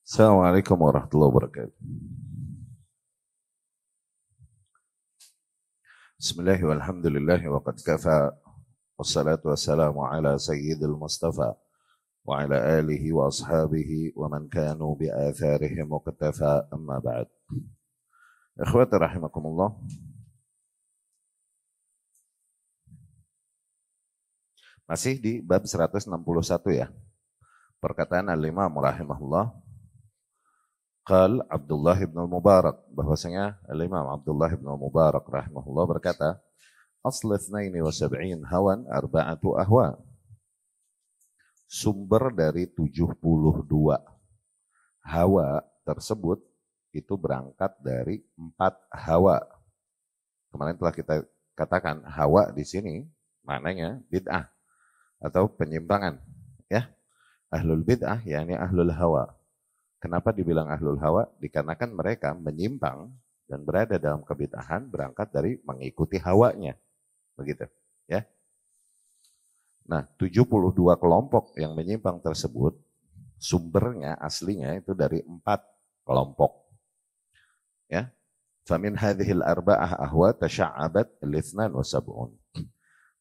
Assalamualaikum warahmatullahi wabarakatuh. Bismillahi walhamdulillahi wa qad kafa. Wassalatu wassalamu ala sayyidil mustafa wa ala alihi wa ashabihi wa man kanu bi atharihim muqtafa amma ba'd. Ikhwati rahimakumullah. Masih di bab 161 ya. Perkataan al-Imam rahimahullah. Qal Abdullah ibn Mubarak, bahwasanya al-Imam Abdullah ibn Mubarak rahimahullah berkata, asl 72 hawan arba'atu ahwa. Sumber dari 72 hawa tersebut itu berangkat dari 4 hawa. Kemarin telah kita katakan hawa di sini maknanya bid'ah atau penyimpangan, ya. Ahlul bid'ah yakni ahlul hawa. Kenapa dibilang ahlul hawa? Dikarenakan mereka menyimpang dan berada dalam kebid'ahan berangkat dari mengikuti hawanya. Begitu, ya. Nah, 72 kelompok yang menyimpang tersebut sumbernya aslinya itu dari 4 kelompok. Ya. Famin hadhil arba'ah ahwa tasya'abat lithnan wa sab'un.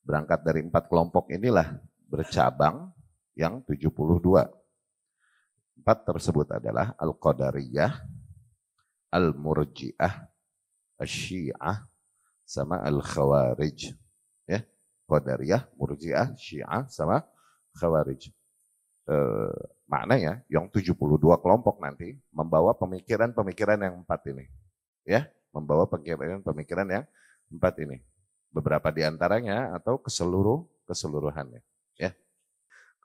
Berangkat dari 4 kelompok inilah bercabang yang 72. 4 tersebut adalah Al-Qadariyah, Al-Murji'ah, Asy-Syi'ah, sama Al-Khawarij. Ya, Qadariyah, Murji'ah, Syi'ah, sama Khawarij. Maknanya yang 72 kelompok nanti membawa pemikiran-pemikiran yang 4 ini. Ya, membawa pemikiran yang 4 ini. Beberapa di antaranya atau keseluruhannya. Ya.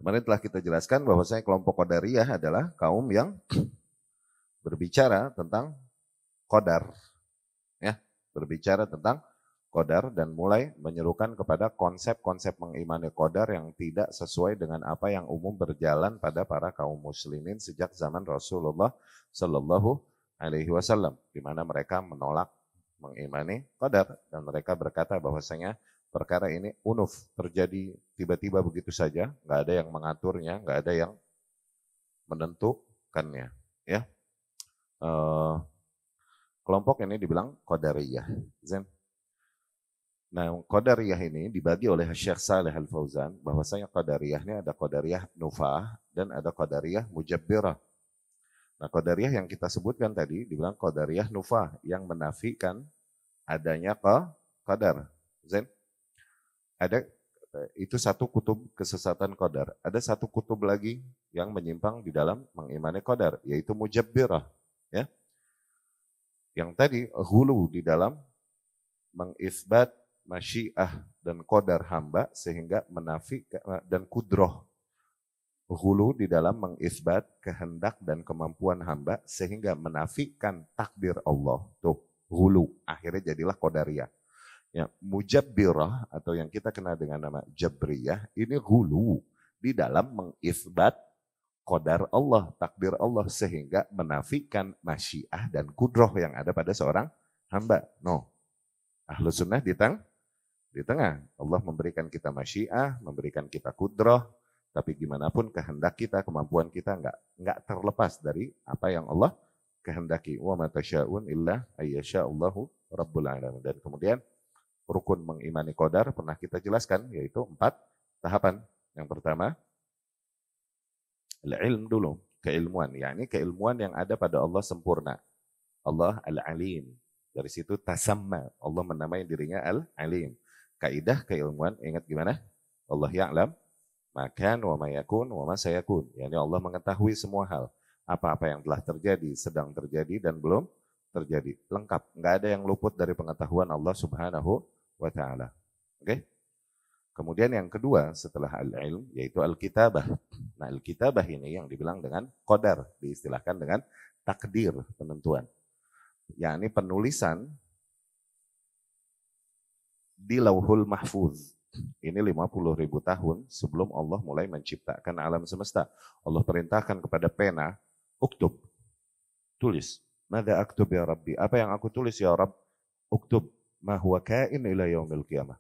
Kemarin telah kita jelaskan bahwasanya kelompok Qadariyah adalah kaum yang berbicara tentang qadar, ya, berbicara tentang qadar dan mulai menyerukan kepada konsep-konsep mengimani qadar yang tidak sesuai dengan apa yang umum berjalan pada para kaum muslimin sejak zaman Rasulullah Shallallahu Alaihi Wasallam, di mana mereka menolak mengimani qadar dan mereka berkata bahwasanya perkara ini unuf, terjadi tiba-tiba begitu saja, nggak ada yang mengaturnya, nggak ada yang menentukannya. Ya, kelompok ini dibilang Qadariyah. Nah, Qadariyah ini dibagi oleh Syekh Saleh Al-Fauzan, bahwasanya Qadariyah ini ada Qadariyah Nufah dan ada Qadariyah Mujabbirah. Nah, Qadariyah yang kita sebutkan tadi dibilang Qadariyah Nufah, yang menafikan adanya qadar. Ada itu satu kutub kesesatan qadar. Ada satu kutub lagi yang menyimpang di dalam mengimani qadar, yaitu Mujabbirah, ya. Yang tadi hulu di dalam mengisbat masyiah dan qadar hamba sehingga menafikan, dan kudroh, hulu di dalam mengisbat kehendak dan kemampuan hamba sehingga menafikan takdir Allah. Tuh, hulu akhirnya jadilah qadariyah. Ya, Mujabbirah atau yang kita kenal dengan nama Jabriyah ini hulu di dalam mengisbat qadar Allah, takdir Allah sehingga menafikan masyiah dan kudroh yang ada pada seorang hamba. No, Ahlus Sunnah di tengah. Allah memberikan kita masyiah, memberikan kita kudroh, tapi gimana pun kehendak kita, kemampuan kita nggak terlepas dari apa yang Allah kehendaki. Wa ma tasyaun illa ayyasha'allahu rabbul alamin. Dan kemudian rukun mengimani qadar pernah kita jelaskan, yaitu 4 tahapan. Yang pertama, al-ilm dulu, keilmuan, yakni keilmuan yang ada pada Allah sempurna. Allah al-alim. Dari situ tasamma, Allah menamai dirinya al-alim. Kaidah keilmuan, ingat gimana? Allah ya'lam makan wa ma yakun wa ma sayakun. Yani Allah mengetahui semua hal. Apa-apa yang telah terjadi, sedang terjadi, dan belum terjadi. Lengkap. Nggak ada yang luput dari pengetahuan Allah Subhanahu wa ta'ala. Oke? Kemudian yang kedua setelah al-ilm yaitu al-kitabah. Nah, al-kitabah ini yang dibilang dengan qadar, diistilahkan dengan takdir, penentuan. Yakni penulisan di Lauhul Mahfuz. Ini 50.000 tahun sebelum Allah mulai menciptakan alam semesta. Allah perintahkan kepada pena, uktub, tulis. Mada aktub ya Rabbi? Apa yang aku tulis ya Rabb? Uktub ma huwa kain ila yaumil qiyamah.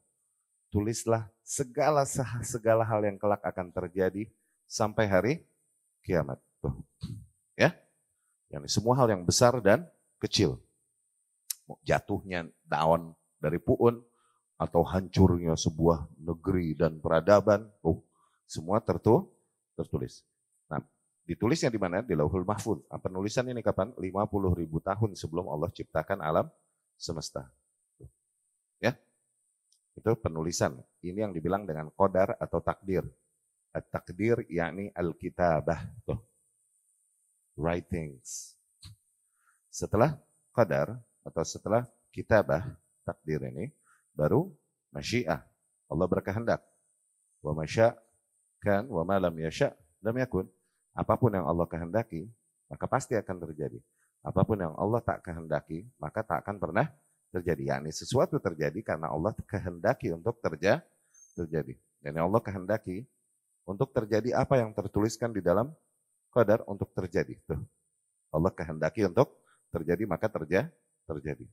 Tulislah segala hal yang kelak akan terjadi sampai hari kiamat. Tuh. Ya. Yani semua hal yang besar dan kecil. Jatuhnya daun dari puun, atau hancurnya sebuah negeri dan peradaban, semua tertulis. Nah, ditulisnya di mana? Di Lauhul Mahfuz. Penulisan ini kapan? 50.000 tahun sebelum Allah ciptakan alam semesta. Ya, itu penulisan. Ini yang dibilang dengan qadar atau takdir. At-takdir yakni al-kitabah. Writings. Setelah qadar atau setelah kitabah, takdir ini, baru masyiah. Allah berkehendak. Wa masyakan wa ma lam yasha' lam yakun. Apapun yang Allah kehendaki, maka pasti akan terjadi. Apapun yang Allah tak kehendaki, maka tak akan pernah terjadi. Yakni sesuatu terjadi karena Allah kehendaki untuk terjadi. Dan Allah kehendaki untuk terjadi apa yang tertuliskan di dalam qadar untuk terjadi. Tuh. Allah kehendaki untuk terjadi, maka terjadi.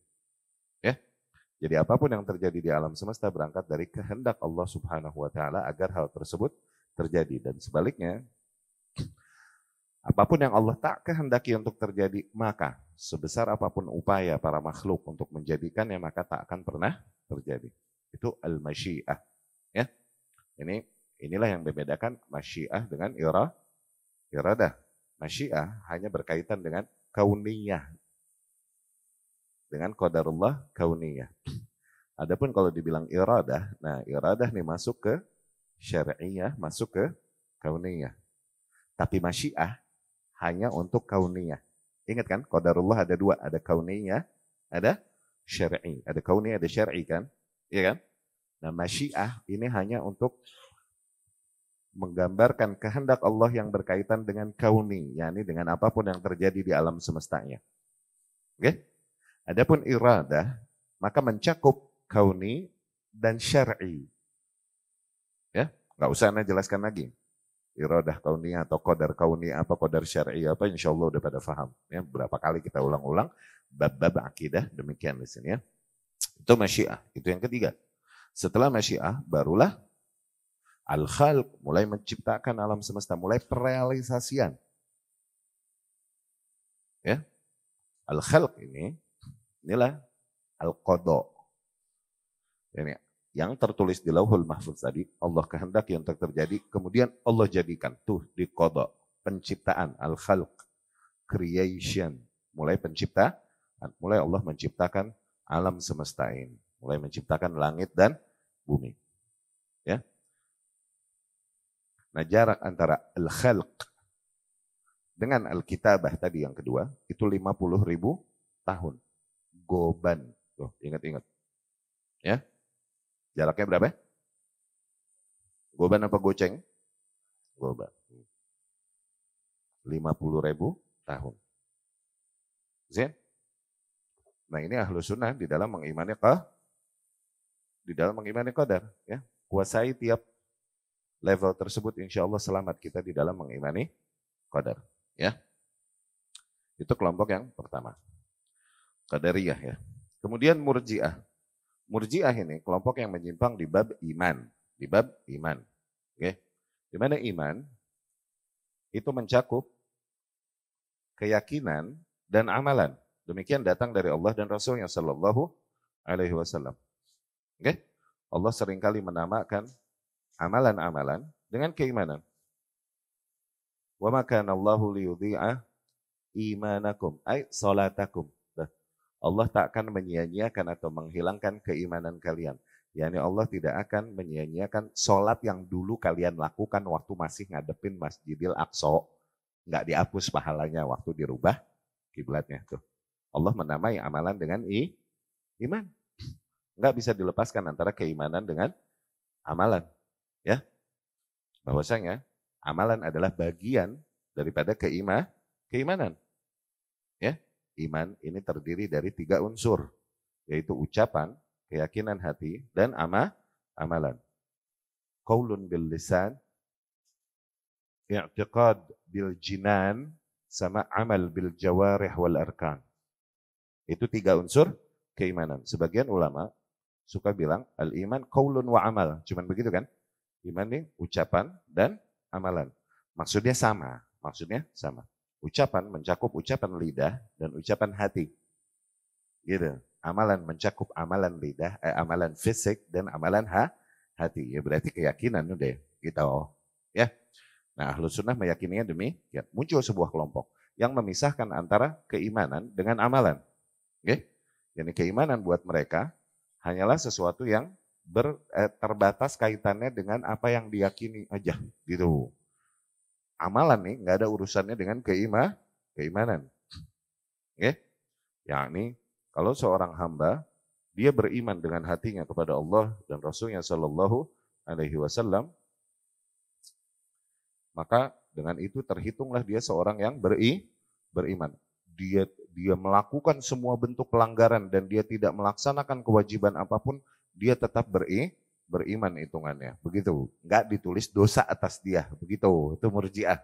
Ya. Jadi apapun yang terjadi di alam semesta berangkat dari kehendak Allah Subhanahu wa taala agar hal tersebut terjadi. Dan sebaliknya, apapun yang Allah tak kehendaki untuk terjadi, maka sebesar apapun upaya para makhluk untuk menjadikannya, maka tak akan pernah terjadi. Itu al-masyiah. Ya. Inilah yang membedakan masyiah dengan iradah. Masyiah hanya berkaitan dengan kauniyah. Dengan qadarullah kauniyah. Adapun kalau dibilang iradah, nah iradah nih masuk ke syar'iyah, masuk ke kauniyah. Tapi masyiah hanya untuk kauniyah. Ingat kan, qadarullah ada dua, ada kauniyah, ada syar'i. Ada kauniyah, ada syar'i kan? Iya kan? Nah masyiah ini hanya untuk menggambarkan kehendak Allah yang berkaitan dengan kauni, yakni dengan apapun yang terjadi di alam semestanya. Oke? Adapun iradah, maka mencakup kauni dan syar'i. Ya, nggak usah Anda jelaskan lagi. Iradah kauni atau qadar kauni apa, qadar syar'i apa, insya Allah udah pada paham. Ya, berapa kali kita ulang-ulang bab-bab akidah demikian di sini ya. Itu masyiah, itu yang ketiga. Setelah masyiah, barulah al-khalq, mulai menciptakan alam semesta, mulai perealisasian. Ya, al-khalq inilah al-qadha. Ini yang tertulis di Lauhul Mahfuz tadi, Allah kehendaki untuk terjadi, kemudian Allah jadikan tuh di qadha, penciptaan, al-khalq, creation, mulai mulai Allah menciptakan alam semesta ini, mulai menciptakan langit dan bumi. Ya. Nah, jarak antara al-khalq dengan al-kitabah tadi yang kedua, itu 50.000 tahun. Goban. Tuh, ingat-ingat. Ya. Jaraknya berapa? Goban apa goceng? Goban. 50.000 tahun. Zin? Nah, ini ahlu sunnah di dalam mengimani qadar. Ya. Kuasai tiap level tersebut, insya Allah selamat kita di dalam mengimani qadar. Ya. Itu kelompok yang pertama. Qadariyah ya. Kemudian murji'ah. Murji'ah ini kelompok yang menyimpang di bab iman. Di bab iman. Oke. Di mana iman itu mencakup keyakinan dan amalan. Demikian datang dari Allah dan Rasulnya Sallallahu Alaihi Wasallam. Oke. Allah seringkali menamakan amalan-amalan dengan keimanan. Wa ma kana Allahu liyudhi'a imanakum ay salatakum. Allah tak akan menyia-nyiakan atau menghilangkan keimanan kalian. Yani Allah tidak akan menyia-nyiakan sholat yang dulu kalian lakukan waktu masih ngadepin Masjidil Aqsa. Nggak dihapus pahalanya waktu dirubah kiblatnya tuh. Allah menamai amalan dengan iman. Nggak bisa dilepaskan antara keimanan dengan amalan. Ya, bahwasanya amalan adalah bagian daripada keimanan. Ya. Iman ini terdiri dari 3 unsur, yaitu ucapan, keyakinan hati, dan amalan. Qaulun bil lisan, i'tiqad bil jinan, sama amal bil jawarih wal arkan. Itu 3 unsur keimanan. Sebagian ulama suka bilang al-iman qaulun wa amal. Cuman begitu kan? Iman ini ucapan dan amalan. Maksudnya sama. Ucapan mencakup ucapan lidah dan ucapan hati. Gitu. Amalan mencakup amalan lidah, amalan fisik dan amalan hati. Ya berarti keyakinan udah gitu. Ya. Nah, Ahlus Sunnah meyakininya demikian. Muncul sebuah kelompok yang memisahkan antara keimanan dengan amalan. Oke? Jadi keimanan buat mereka hanyalah sesuatu yang terbatas kaitannya dengan apa yang diyakini aja gitu. Amalan nih nggak ada urusannya dengan keimanan. Oke? Yakni kalau seorang hamba dia beriman dengan hatinya kepada Allah dan Rasulnya Shallallahu Alaihi Wasallam, maka dengan itu terhitunglah dia seorang yang beriman. Dia melakukan semua bentuk pelanggaran dan dia tidak melaksanakan kewajiban apapun, dia tetap beriman hitungannya. Begitu. Enggak ditulis dosa atas dia. Begitu. Itu murjiah.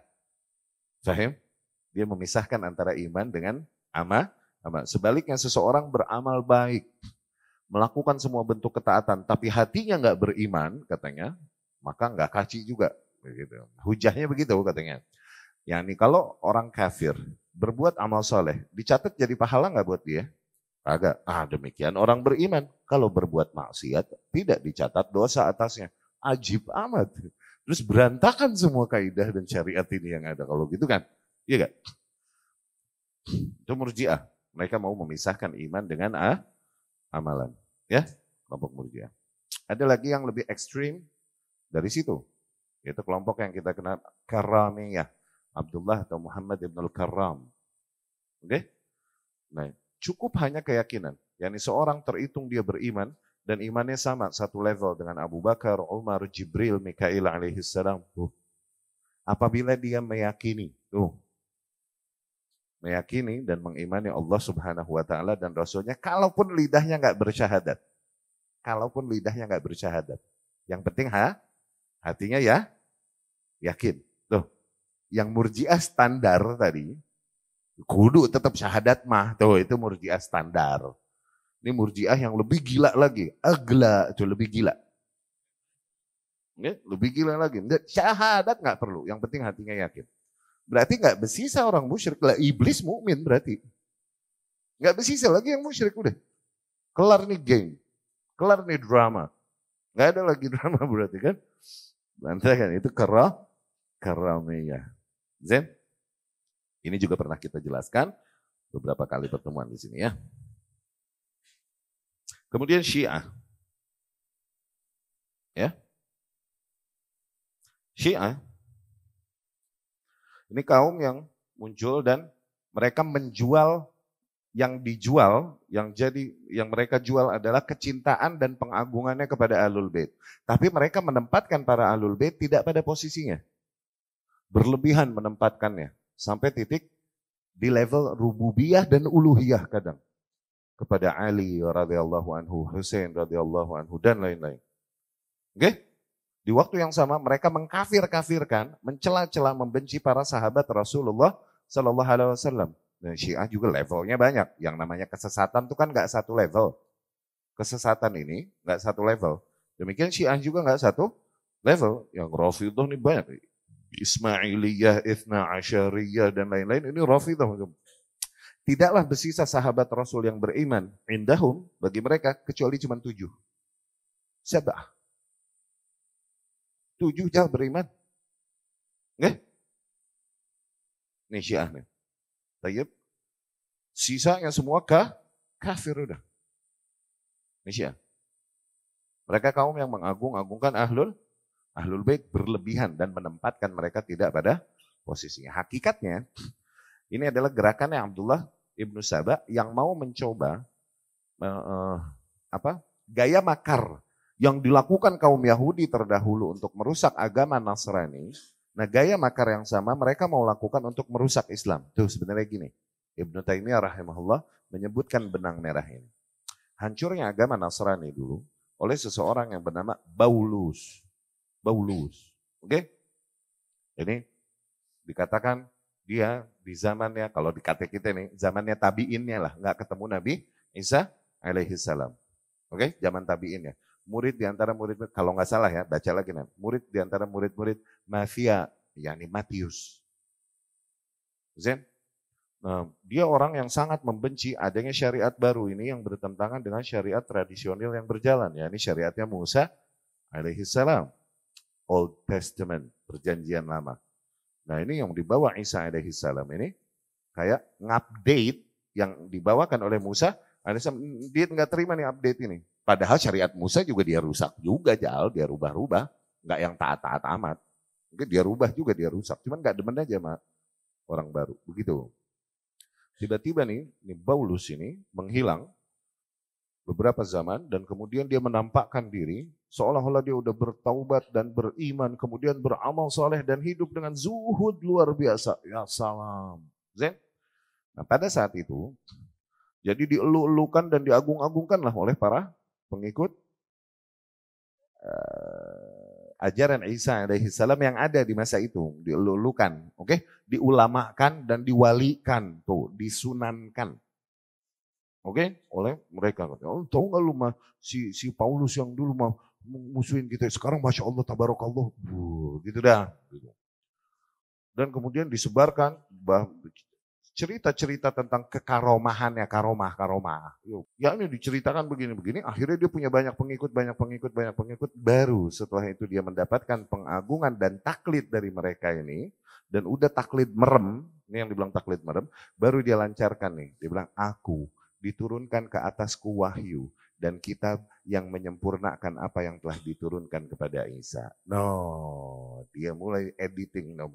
Fahim? Dia memisahkan antara iman dengan amal. Sebaliknya seseorang beramal baik, melakukan semua bentuk ketaatan, tapi hatinya enggak beriman, katanya, maka enggak kaci juga. Begitu. Hujahnya begitu katanya. Yani kalau orang kafir berbuat amal soleh, dicatat jadi pahala nggak buat dia? Agak. Demikian orang beriman. Kalau berbuat maksiat, tidak dicatat dosa atasnya. Ajib amat. Terus berantakan semua kaidah dan syariat ini yang ada. Kalau gitu kan, iya gak? Itu murjiah. Mereka mau memisahkan iman dengan amalan. Ya, kelompok murjiah. Ada lagi yang lebih ekstrim dari situ. Itu kelompok yang kita kenal Karamiyah. Abdullah atau Muhammad ibn al-Karram. Oke? Nah, cukup hanya keyakinan. Yani seorang terhitung dia beriman dan imannya sama satu level dengan Abu Bakar, Umar, Jibril, Mikail alaihi salam. Apabila dia meyakini, meyakini dan mengimani Allah Subhanahu wa taala dan Rasulnya, kalaupun lidahnya nggak bersyahadat. Kalaupun lidahnya nggak bersyahadat. Yang penting hatinya ya yakin. Yang murjiah standar tadi, kudu tetap syahadat mah, tuh itu murjiah standar. Ini murjiah yang lebih gila lagi, agla itu lebih gila. Lebih gila lagi, syahadat nggak perlu, yang penting hatinya yakin. Berarti nggak bersisa orang musyrik, lah iblis mukmin berarti. Nggak bersisa lagi yang musyrik udah. Kelar nih geng, kelar nih drama. Nggak ada lagi drama berarti kan. Lantaran itu karamiyah. Zen, ini juga pernah kita jelaskan beberapa kali pertemuan di sini ya. Kemudian Syiah. Ya. Syiah. Ini kaum yang muncul dan mereka menjual yang dijual, yang mereka jual adalah kecintaan dan pengagungannya kepada Ahlul Bait. Tapi mereka menempatkan para Ahlul Bait tidak pada posisinya. Berlebihan menempatkannya sampai titik di level rububiyah dan uluhiyah kadang kepada Ali radhiyallahu anhu, Husain radhiyallahu anhu dan lain-lain. Oke? Di waktu yang sama mereka mengkafir-kafirkan, mencela-cela, membenci para sahabat Rasulullah sallallahu alaihi wasallam. Dan Syiah juga levelnya banyak. Yang namanya kesesatan itu kan nggak satu level. Kesesatan ini nggak satu level. Demikian Syiah juga nggak satu level. Yang Rafidhah ini banyak. Ismailiyah, Ithna Asyariyah, dan lain-lain, ini Rafidah. Tidaklah bersisa sahabat Rasul yang beriman, indahum, bagi mereka, kecuali cuma 7. Sabah. 7 jauh beriman. Nggak? Ini Syiah nih. Tayyib. Sisanya semua kafir udah. Ini Syiah. Mereka kaum yang mengagung-agungkan Ahlul Bait berlebihan dan menempatkan mereka tidak pada posisinya. Hakikatnya, ini adalah gerakannya Abdullah ibnu Saba yang mau mencoba gaya makar yang dilakukan kaum Yahudi terdahulu untuk merusak agama Nasrani. Nah, gaya makar yang sama mereka mau lakukan untuk merusak Islam. Tuh sebenarnya gini, Ibnu Taimiyah rahimahullah menyebutkan benang merah ini. Hancurnya agama Nasrani dulu oleh seseorang yang bernama Baulus. Oke? Ini dikatakan dia di zamannya, kalau di kata kita nih, zamannya tabiinnya lah, nggak ketemu Nabi Isa alaihi salam. Oke? Zaman tabiinnya. Murid di antara murid, kalau nggak salah ya, baca lagi nih. Murid di antara murid-murid mafia, yakni Matius. Zen. Nah, dia orang yang sangat membenci adanya syariat baru ini yang bertentangan dengan syariat tradisional yang berjalan. Ya, ini syariatnya Musa alaihi salam. Old Testament, perjanjian lama. Nah ini yang dibawa Isa alaihi salam ini kayak ngupdate yang dibawakan oleh Musa alaihissalam. Dia nggak terima nih update ini. Padahal syariat Musa juga dia rusak juga, dia rubah-rubah. Nggak yang taat-taat amat. Mungkin dia rubah juga, dia rusak. Cuman nggak demen aja sama orang baru. Begitu. Tiba-tiba nih Paulus ini menghilang beberapa zaman dan kemudian dia menampakkan diri seolah-olah dia udah bertaubat dan beriman, kemudian beramal soleh dan hidup dengan zuhud luar biasa. Ya salam. Zen. Nah pada saat itu, jadi dielu-elukan dan diagung-agungkanlah oleh para pengikut ajaran Isa alaihi salam yang ada di masa itu. Dielu-elukan, oke? Diulamakan dan diwalikan, tuh, disunankan. Oke, oleh mereka. Oh, tahu nggak lu mah si Paulus yang dulu mah musuhin kita, sekarang masya Allah tabarakallah, gitu dah. Gitu. Dan kemudian disebarkan cerita-cerita tentang kekaromahannya, karomah. Ya ini diceritakan begini-begini, akhirnya dia punya banyak pengikut, baru setelah itu dia mendapatkan pengagungan dan taklid dari mereka ini, dan udah taklid merem, ini yang dibilang taklid merem, baru dia lancarkan nih, dia bilang aku diturunkan ke atasku wahyu dan kitab yang menyempurnakan apa yang telah diturunkan kepada Isa. No, dia mulai editing. No.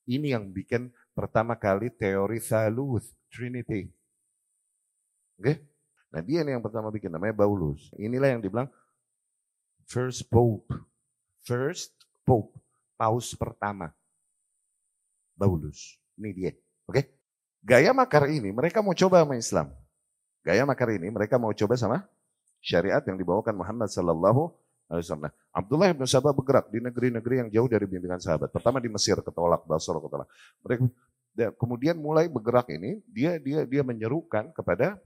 Ini yang bikin pertama kali teori Thaluth, Trinity. Oke? Nah dia nih yang pertama bikin, namanya Paulus. Inilah yang dibilang First Pope, Paus pertama. Paulus, ini dia. Oke? Gaya makar ini mereka mau coba sama Islam. Gaya makar ini mereka mau coba sama syariat yang dibawakan Muhammad sallallahu alaihi wasallam. Nah, Abdullah bin Sabah bergerak di negeri-negeri yang jauh dari bimbingan sahabat. Pertama di Mesir ketolak, Basra ketolak. Mereka kemudian mulai bergerak ini, dia menyerukan kepada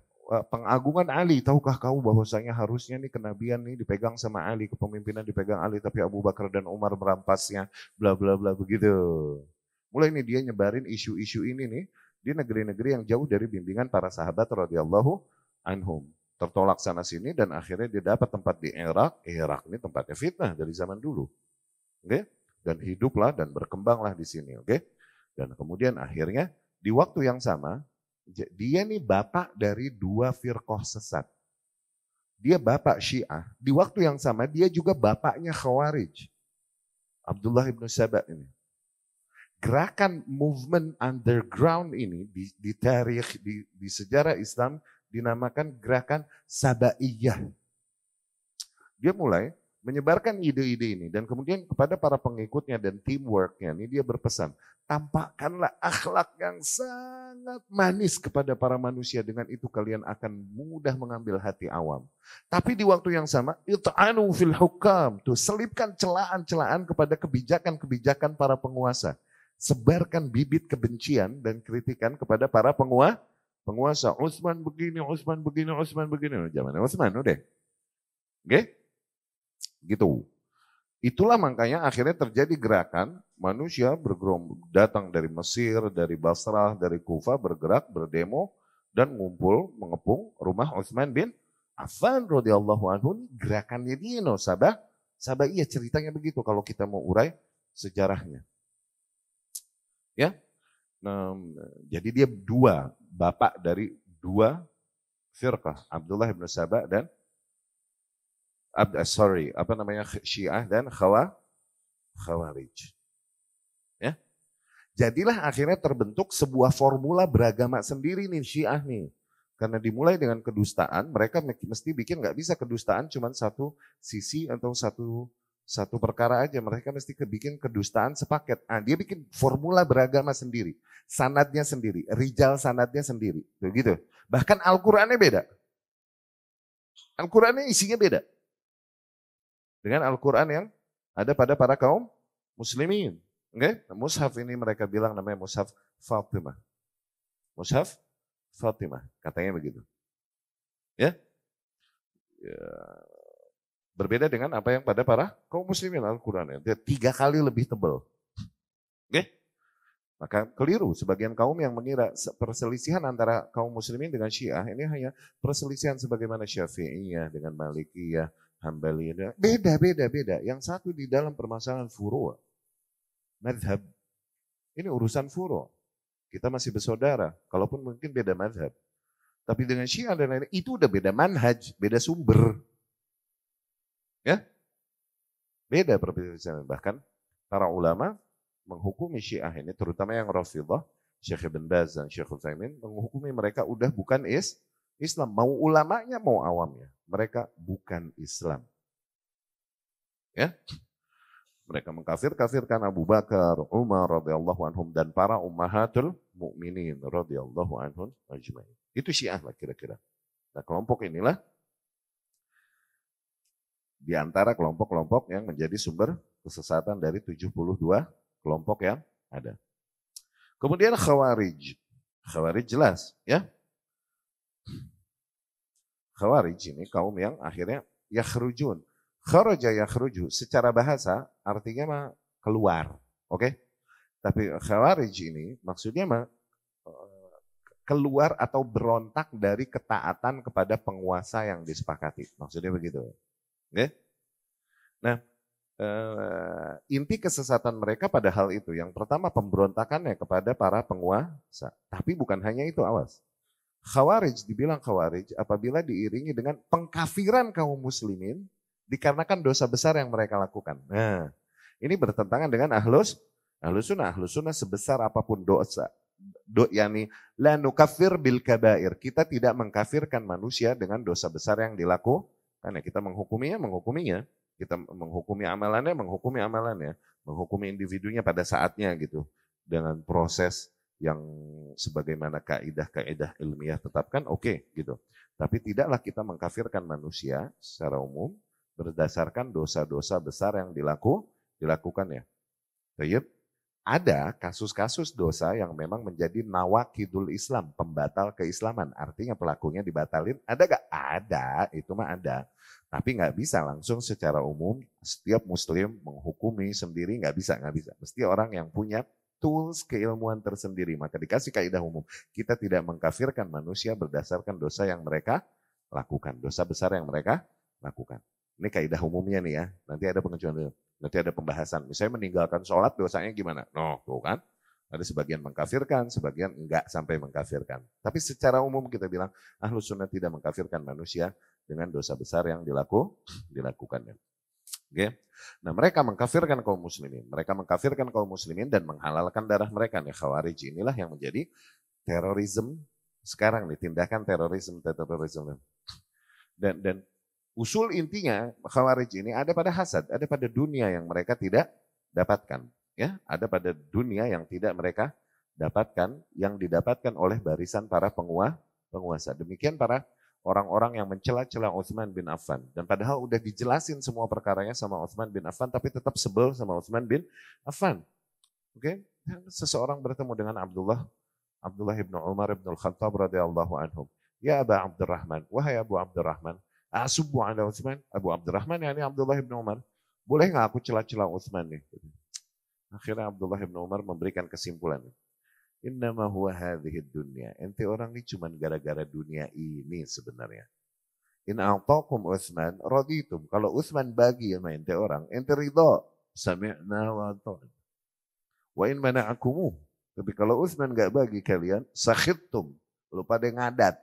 pengagungan Ali. Tahukah kau bahwasanya harusnya nih kenabian nih dipegang sama Ali, kepemimpinan dipegang Ali, tapi Abu Bakar dan Umar merampasnya, bla bla bla begitu. Mulai nih dia nyebarin isu-isu ini nih di negeri-negeri yang jauh dari bimbingan para sahabat radhiyallahu anhum. Tertolak sana sini dan akhirnya dia dapat tempat di Irak. Irak ini tempatnya fitnah dari zaman dulu. Oke? Dan hiduplah dan berkembanglah di sini, oke? Dan kemudian akhirnya di waktu yang sama dia nih bapak dari dua firqah sesat. Dia bapak Syiah. Di waktu yang sama dia juga bapaknya Khawarij. Abdullah ibn Sabah ini. Gerakan movement underground ini di tarikh, di sejarah Islam dinamakan gerakan Sabaiyah. Dia mulai menyebarkan ide-ide ini dan kemudian kepada para pengikutnya dan teamworknya ini dia berpesan, tampakkanlah akhlak yang sangat manis kepada para manusia, dengan itu kalian akan mudah mengambil hati awam. Tapi di waktu yang sama, it'anu fil hukam, tuh selipkan celaan-celaan kepada kebijakan-kebijakan para penguasa. Sebarkan bibit kebencian dan kritikan kepada para penguasa. Utsman begini. Zamannya Utsman udah. Oke? Gitu. Itulah makanya akhirnya terjadi gerakan manusia bergerombol datang dari Mesir, dari Basrah, dari Kufah, bergerak, berdemo dan ngumpul mengepung rumah Utsman bin Affan radhiyallahu anhu. Gerakannya dia Sabah iya ceritanya begitu kalau kita mau urai sejarahnya. Ya, nah, jadi dia dua bapak dari dua firqah, Abdullah bin Sabah dan Syiah dan Khawarij. Ya, jadilah akhirnya terbentuk sebuah formula beragama sendiri nih Syiah nih. Karena dimulai dengan kedustaan, mereka mesti bikin, nggak bisa kedustaan cuma satu sisi atau satu perkara aja, mereka mesti bikin kedustaan sepaket. Dia bikin formula beragama sendiri, sanadnya sendiri, rijal sanadnya sendiri, begitu. Bahkan Al-Qur'annya beda. Al-Qur'annya isinya beda dengan Al-Qur'an yang ada pada para kaum muslimin. Okay? Mushaf ini mereka bilang namanya Mushaf Fatimah. Mushaf Fatimah, katanya begitu. Ya. Berbeda dengan apa yang pada para kaum muslimin Al-Quran. Dia 3 kali lebih tebal. Oke? Maka keliru sebagian kaum yang mengira perselisihan antara kaum muslimin dengan Syiah ini hanya perselisihan sebagaimana Syafi'iyah dengan Malikiyah, Hambaliyah. Beda. Yang satu di dalam permasalahan furu', madhab. Ini urusan furu'. Kita masih bersaudara, kalaupun mungkin beda madhab. Tapi dengan Syiah dan lain-lain, itu udah beda manhaj, beda sumber. Ya, beda perbedaan. Bahkan para ulama menghukumi Syiah ini, terutama yang Rafidhah, Syekh Ibn Baz dan Syekh Utsaimin, menghukumi mereka udah bukan Islam. Mau ulamanya, mau awamnya. Mereka bukan Islam. Ya, mereka mengkafirkan Abu Bakar, Umar radhiyallahu anhum dan para ummahatul mukminin radhiyallahu anhum ajmain. Itu Syiah lah kira-kira. Nah, kelompok inilah di antara kelompok-kelompok yang menjadi sumber kesesatan dari 72 kelompok yang ada. Kemudian Khawarij. Khawarij jelas, ya. Khawarij ini kaum yang akhirnya yakhrujun. Kharaja yakhruju secara bahasa artinya mah keluar, oke? Tapi Khawarij ini maksudnya mah keluar atau berontak dari ketaatan kepada penguasa yang disepakati. Maksudnya begitu. Oke? Nah, inti kesesatan mereka pada hal itu. Yang pertama pemberontakannya kepada para penguasa. Tapi bukan hanya itu, awas. Khawarij dibilang Khawarij apabila diiringi dengan pengkafiran kaum muslimin dikarenakan dosa besar yang mereka lakukan. Nah, ini bertentangan dengan ahlus sunnah sebesar apapun dosa. Yani la nukafir bil kabair. Kita tidak mengkafirkan manusia dengan dosa besar yang dilakukan. Karena kita menghukuminya. Kita menghukumi amalannya, menghukumi individunya pada saatnya gitu. Dengan proses yang sebagaimana kaidah ilmiah tetapkan, oke, gitu. Tapi tidaklah kita mengkafirkan manusia secara umum berdasarkan dosa-dosa besar yang dilakukan ya. Baik. Ada kasus-kasus dosa yang memang menjadi nawakidul Islam, pembatal keislaman. Artinya pelakunya dibatalin, ada gak? Ada, itu mah ada. Tapi nggak bisa langsung secara umum setiap muslim menghukumi sendiri, nggak bisa. Mesti orang yang punya tools keilmuan tersendiri. Maka dikasih kaidah umum. Kita tidak mengkafirkan manusia berdasarkan dosa yang mereka lakukan. Dosa besar yang mereka lakukan. Ini kaidah umumnya nih ya. Nanti ada pengecualian. Nanti ada pembahasan. Misalnya meninggalkan sholat dosanya gimana? No, tuh kan. Ada sebagian mengkafirkan, sebagian enggak sampai mengkafirkan. Tapi secara umum kita bilang Ahlus Sunnah tidak mengkafirkan manusia dengan dosa besar yang dilakukannya. Oke. Nah, mereka mengkafirkan kaum muslimin. Mereka mengkafirkan kaum muslimin dan menghalalkan darah mereka. Nih, Khawarij inilah yang menjadi terorisme sekarang nih, tindakan terorisme. Dan usul intinya Khawarij ini ada pada hasad, ada pada dunia yang mereka tidak dapatkan. Ya, ada pada dunia yang tidak mereka dapatkan, yang didapatkan oleh barisan para penguasa. Demikian para orang-orang yang mencela-cela Utsman bin Affan. Dan padahal udah dijelasin semua perkaranya sama Utsman bin Affan, tapi tetap sebel sama Utsman bin Affan. Oke, seseorang bertemu dengan Abdullah ibn Umar ibn al-Khattab radhiyallahu anhum. Ya Aba Abdurrahman, wahai Abu Abdurrahman, asubu ala Utsman, Abu Abdurrahman yakni Abdullah ibn Umar. Boleh nggak aku cela-cela Utsman nih? Akhirnya Abdullah ibn Umar memberikan kesimpulan. Innama huwa hadhihi dunya. Ente orang ini cuma gara-gara dunia ini sebenarnya. In a'taqum Utsman raditum. Kalau Utsman bagi sama ente orang, ente ridha. Sami'na wa ata'na. Wa in mana'akumu. Tapi kalau Utsman enggak bagi kalian, sakhittum. Lu pada ngadat.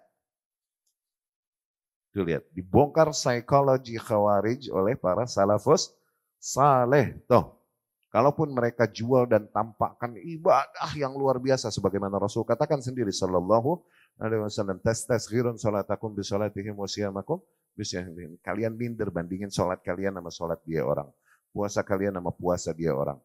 Tuh lihat, dibongkar psikologi Khawarij oleh para salafus saleh. Tuh, kalaupun mereka jual dan tampakkan ibadah yang luar biasa sebagaimana Rasul katakan sendiri sallallahu alaihi wasallam, tastasghirun salatakum bi salatihim wa siyamakum bi siyamihim. Kalian minder bandingin salat kalian sama salat dia orang. Puasa kalian sama puasa dia orang.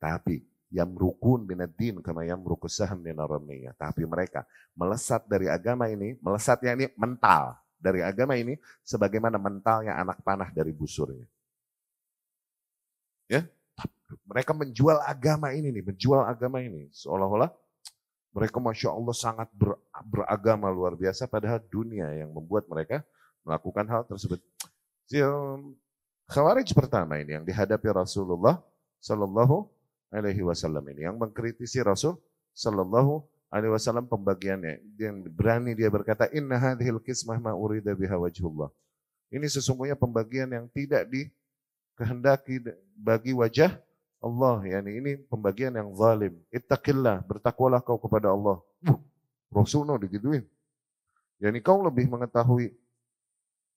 Tapi yamrukun minad-din kama yamrukus saham minar ramiyah. Tapi mereka melesat dari agama ini, melesatnya ini mental dari agama ini sebagaimana mentalnya anak panah dari busurnya. Ya? Mereka menjual agama ini seolah-olah mereka Masya Allah sangat beragama luar biasa, padahal dunia yang membuat mereka melakukan hal tersebut. Khawarij pertama ini yang dihadapi Rasulullah Sallallahu Alaihi Wasallam ini yang mengkritisi Rasul Sallallahu Alaihi Wasallam pembagiannya. Yang berani dia berkata, Inna hadhil qismah ma urida biha wajhullah. Ini sesungguhnya pembagian yang tidak dikehendaki bagi wajah Allah. Yani ini pembagian yang zalim. Ittaqillah, bertakwalah kau kepada Allah. Rasulullah digituin. Yani kau lebih mengetahui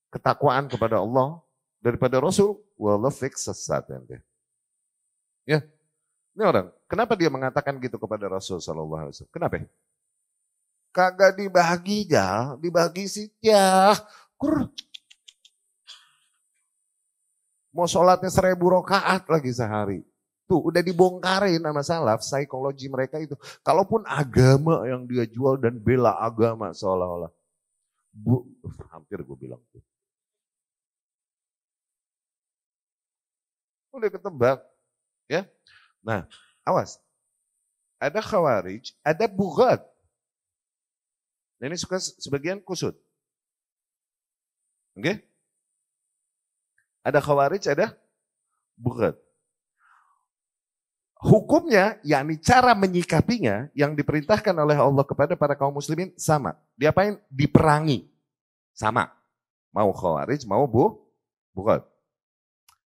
ketakwaan kepada Allah daripada Rasul. Wallah fix sesat ente. Ya, ini orang. Kenapa dia mengatakan gitu kepada Rasul Sallallahu Alaihi Wasallam? Kenapa? Kagak dibagi ya, dibagi sih ya. Mau sholatnya 1000 rakaat lagi sehari. Tuh udah dibongkarin sama salaf, psikologi mereka itu. Kalaupun agama yang dia jual dan bela agama seolah-olah. Hampir gue bilang tuh. Udah ketebak. Ya. Nah, awas. Ada khawarij, ada bughat. Nah, ini suka sebagian kusut. Oke? Okay? Ada khawarij, ada bughat. Hukumnya, yakni cara menyikapinya yang diperintahkan oleh Allah kepada para kaum muslimin sama. Diapain? Diperangi. Sama. Mau khawarij, mau bughat.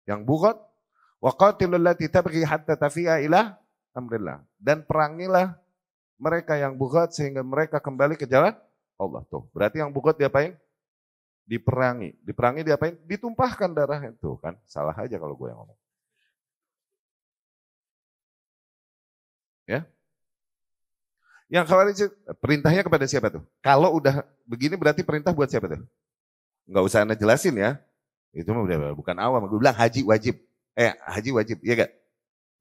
Yang bughat, waqatilul lati tabghi hatta tafi'a ila amrillah. Dan perangilah mereka yang bughat sehingga mereka kembali ke jalan Allah. Tuh, berarti yang bughat diapain? Diperangi. Diperangi diapain? Ditumpahkan darahnya. Tuh kan, salah aja kalau gue yang ngomong. Ya. Yang khawarij perintahnya kepada siapa tuh? Kalau udah begini berarti perintah buat siapa tuh? Enggak usah Anda jelasin ya. Itu mah udah bukan awam. Gue bilang haji wajib. Haji wajib, iya gak?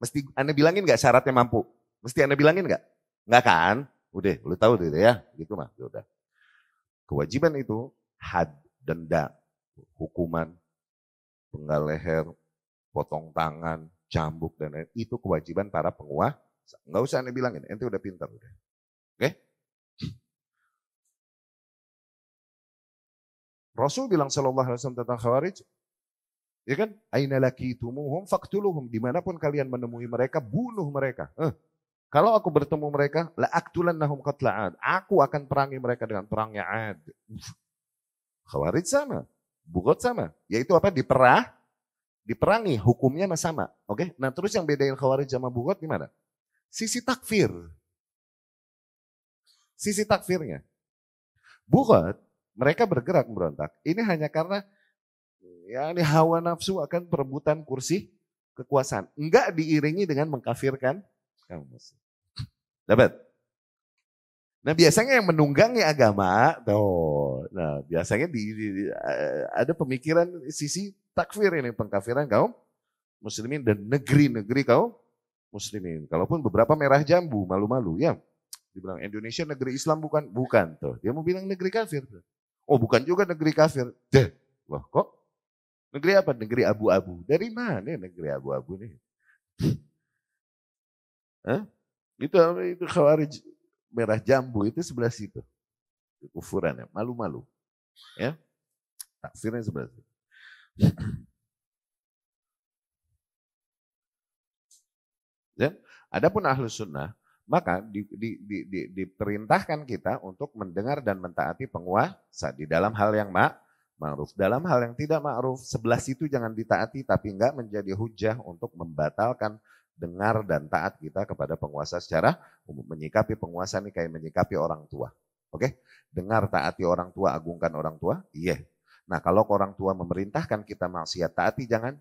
Mesti Anda bilangin gak syaratnya mampu? Mesti Anda bilangin gak? Enggak kan? Udah, lu tahu tuh ya. Gitu mah, udah. Kewajiban itu had, denda, hukuman, penggal leher, potong tangan, cambuk dan lain. Itu kewajiban para penguasa. Enggak usah Anda bilangin, ente udah pintar udah. Oke? Rasul bilang sallallahu alaihi wasallam tentang khawarij, ya kan? Aina lakitumuhum faqtuluhum, dimanapun kalian menemui mereka, bunuh mereka. Kalau aku bertemu mereka, la aqtulannahum qatla 'ad. Aku akan perangi mereka dengan perangnya 'Ad. Khawarij sama, bughat sama, yaitu apa? Diperangi, hukumnya sama. Oke? Nah, terus yang bedain khawarij sama bughat gimana? Sisi takfir. Sisi takfirnya. Bughat, mereka bergerak memberontak. Ini hanya karena ya ini hawa nafsu akan perebutan kursi kekuasaan. Enggak diiringi dengan mengkafirkan kaum muslim. Dapat? Nah, biasanya yang menunggangi agama, tuh. Nah, biasanya ada pemikiran sisi takfir ini, pengkafiran kaum muslimin dan negeri-negeri kaum muslimin. Kalaupun beberapa merah jambu, malu-malu, ya. Dibilang Indonesia negeri Islam bukan? Bukan tuh. Dia mau bilang negeri kafir. Oh, bukan juga negeri kafir. Deh. Loh, kok? Negeri apa? Negeri abu-abu. Dari mana negeri abu-abu nih? Hah? Itu khawarij merah jambu itu sebelah situ. Ukurannya, malu-malu. Ya. Takfirnya sebelah situ. Ya. Adapun ahlus sunnah, maka diperintahkan kita untuk mendengar dan mentaati penguasa di dalam hal yang ma'ruf. Dalam hal yang tidak ma'ruf, sebelah situ jangan ditaati, tapi enggak menjadi hujah untuk membatalkan dengar dan taat kita kepada penguasa secara umum. Menyikapi penguasa ini kayak menyikapi orang tua. Oke? Dengar, taati orang tua, agungkan orang tua, iya. Nah, kalau orang tua memerintahkan kita maksiat, taati jangan.